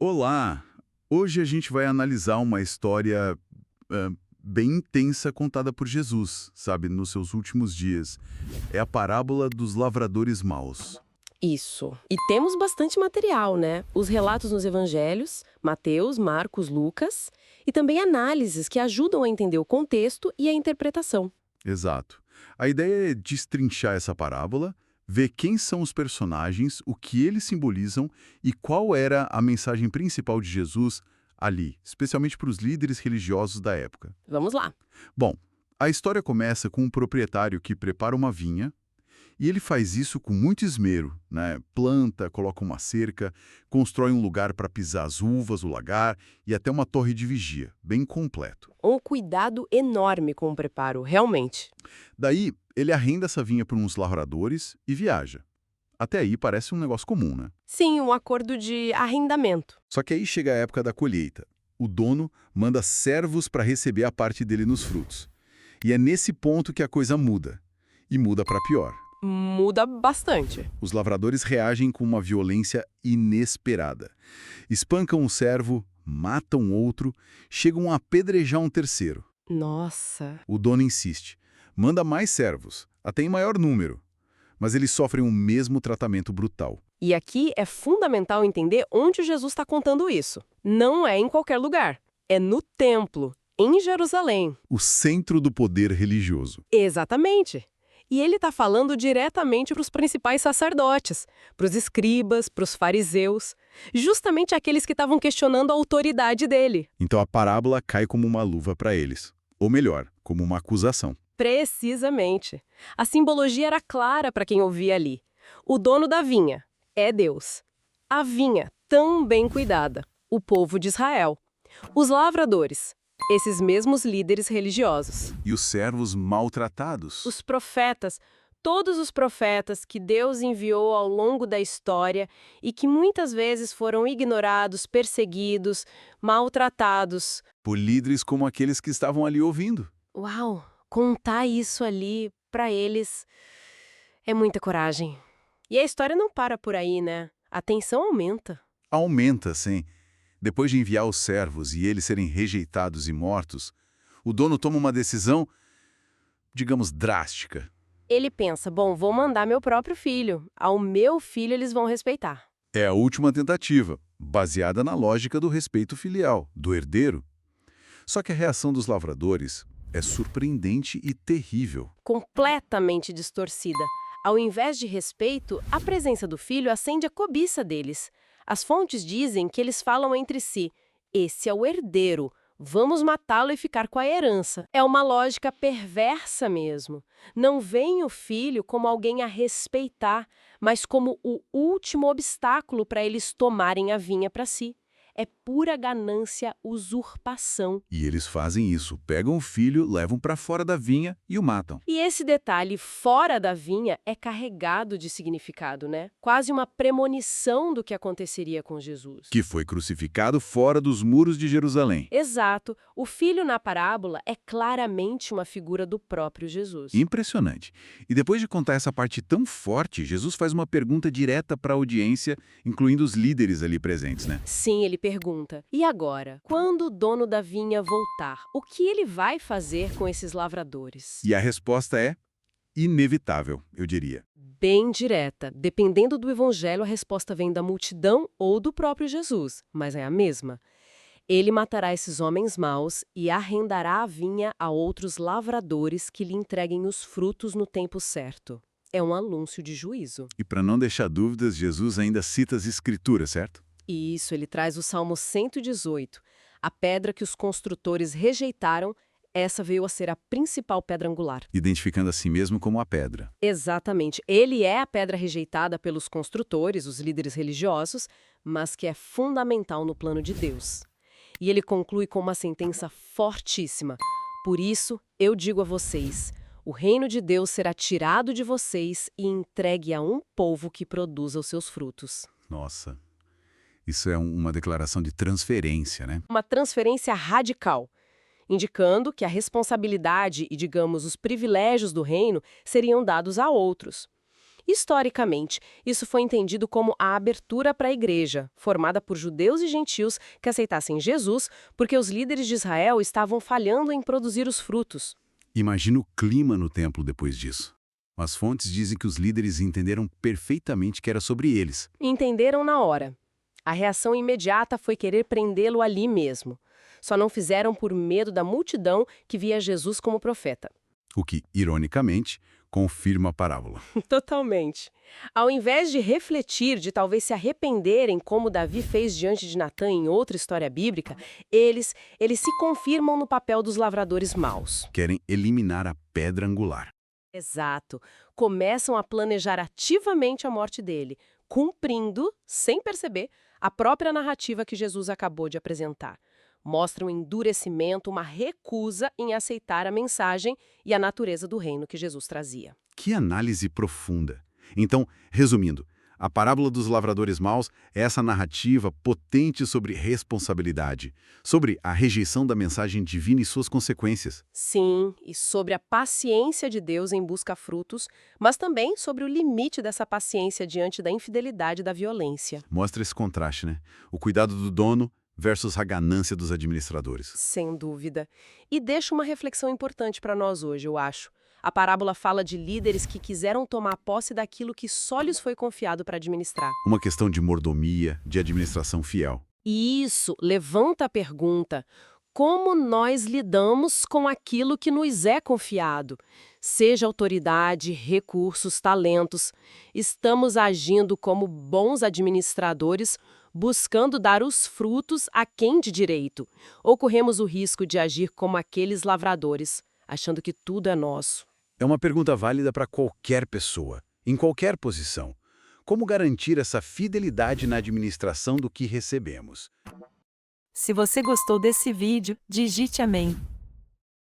Olá! Hoje a gente vai analisar uma história bem intensa contada por Jesus, sabe, nos seus últimos dias. É a parábola dos lavradores maus. Isso. E temos bastante material, né? Os relatos nos evangelhos, Mateus, Marcos, Lucas, e também análises que ajudam a entender o contexto e a interpretação. Exato. A ideia é destrinchar essa parábola, ver quem são os personagens, o que eles simbolizam e qual era a mensagem principal de Jesus ali, especialmente para os líderes religiosos da época. Vamos lá. Bom, a história começa com um proprietário que prepara uma vinha. E ele faz isso com muito esmero, né? Planta, coloca uma cerca, constrói um lugar para pisar as uvas, o lagar e até uma torre de vigia, bem completo. Um cuidado enorme com o preparo, realmente. Daí, ele arrenda essa vinha para uns lavradores e viaja. Até aí parece um negócio comum, né? Sim, um acordo de arrendamento. Só que aí chega a época da colheita. O dono manda servos para receber a parte dele nos frutos. E é nesse ponto que a coisa muda. E muda para pior. Muda bastante. Os lavradores reagem com uma violência inesperada. Espancam um servo, matam outro, chegam a apedrejar um terceiro. Nossa. O dono insiste. Manda mais servos, até em maior número. Mas eles sofrem o mesmo tratamento brutal. E aqui é fundamental entender onde Jesus está contando isso. Não é em qualquer lugar. É no templo, em Jerusalém. O centro do poder religioso. Exatamente. E ele está falando diretamente para os principais sacerdotes, para os escribas, para os fariseus, justamente aqueles que estavam questionando a autoridade dele. Então a parábola cai como uma luva para eles. Ou melhor, como uma acusação. Precisamente. A simbologia era clara para quem ouvia ali. O dono da vinha é Deus. A vinha, tão bem cuidada, o povo de Israel. Os lavradores, esses mesmos líderes religiosos. E os servos maltratados? Os profetas, todos os profetas que Deus enviou ao longo da história e que muitas vezes foram ignorados, perseguidos, maltratados. Por líderes como aqueles que estavam ali ouvindo. Uau, contar isso ali para eles é muita coragem. E a história não para por aí, né? A tensão aumenta. Aumenta, sim. Depois de enviar os servos e eles serem rejeitados e mortos, o dono toma uma decisão, digamos, drástica. Ele pensa, bom, vou mandar meu próprio filho. Ao meu filho eles vão respeitar. É a última tentativa, baseada na lógica do respeito filial, do herdeiro. Só que a reação dos lavradores é surpreendente e terrível. Completamente distorcida. Ao invés de respeito, a presença do filho acende a cobiça deles. As fontes dizem que eles falam entre si: esse é o herdeiro, vamos matá-lo e ficar com a herança. É uma lógica perversa mesmo. Não veem o filho como alguém a respeitar, mas como o último obstáculo para eles tomarem a vinha para si. É pura ganância, usurpação. E eles fazem isso, pegam o filho, levam para fora da vinha e o matam. E esse detalhe fora da vinha é carregado de significado, né? Quase uma premonição do que aconteceria com Jesus. Que foi crucificado fora dos muros de Jerusalém. Exato. O filho na parábola é claramente uma figura do próprio Jesus. Impressionante. E depois de contar essa parte tão forte, Jesus faz uma pergunta direta para a audiência, incluindo os líderes ali presentes, né? Sim, ele pergunta: e agora? Quando o dono da vinha voltar, o que ele vai fazer com esses lavradores? E a resposta é inevitável, eu diria. Bem direta. Dependendo do evangelho, a resposta vem da multidão ou do próprio Jesus, mas é a mesma. Ele matará esses homens maus e arrendará a vinha a outros lavradores que lhe entreguem os frutos no tempo certo. É um anúncio de juízo. E para não deixar dúvidas, Jesus ainda cita as Escrituras, certo? E isso, ele traz o Salmo 118. A pedra que os construtores rejeitaram, essa veio a ser a principal pedra angular. Identificando a si mesmo como a pedra. Exatamente. Ele é a pedra rejeitada pelos construtores, os líderes religiosos, mas que é fundamental no plano de Deus. E ele conclui com uma sentença fortíssima. Por isso, eu digo a vocês, o reino de Deus será tirado de vocês e entregue a um povo que produza os seus frutos. Nossa, isso é uma declaração de transferência, né? Uma transferência radical, indicando que a responsabilidade e, digamos, os privilégios do reino seriam dados a outros. Historicamente, isso foi entendido como a abertura para a igreja, formada por judeus e gentios que aceitassem Jesus, porque os líderes de Israel estavam falhando em produzir os frutos. Imagina o clima no templo depois disso. As fontes dizem que os líderes entenderam perfeitamente que era sobre eles. Entenderam na hora. A reação imediata foi querer prendê-lo ali mesmo. Só não fizeram por medo da multidão que via Jesus como profeta. O que, ironicamente, confirma a parábola. Totalmente. Ao invés de refletir, de talvez se arrependerem, como Davi fez diante de Natã em outra história bíblica, eles se confirmam no papel dos lavradores maus. Querem eliminar a pedra angular. Exato. Começam a planejar ativamente a morte dele, cumprindo, sem perceber, a própria narrativa que Jesus acabou de apresentar. Mostra um endurecimento, uma recusa em aceitar a mensagem e a natureza do reino que Jesus trazia. Que análise profunda. Então, resumindo, a parábola dos lavradores maus é essa narrativa potente sobre responsabilidade, sobre a rejeição da mensagem divina e suas consequências. Sim, e sobre a paciência de Deus em busca de frutos, mas também sobre o limite dessa paciência diante da infidelidade e da violência. Mostra esse contraste, né? O cuidado do dono versus a ganância dos administradores. Sem dúvida. E deixa uma reflexão importante para nós hoje, eu acho. A parábola fala de líderes que quiseram tomar posse daquilo que só lhes foi confiado para administrar. Uma questão de mordomia, de administração fiel. E isso levanta a pergunta: como nós lidamos com aquilo que nos é confiado? Seja autoridade, recursos, talentos. Estamos agindo como bons administradores, buscando dar os frutos a quem de direito? Ou corremos o risco de agir como aqueles lavradores, achando que tudo é nosso? É uma pergunta válida para qualquer pessoa, em qualquer posição. Como garantir essa fidelidade na administração do que recebemos? Se você gostou desse vídeo, digite amém.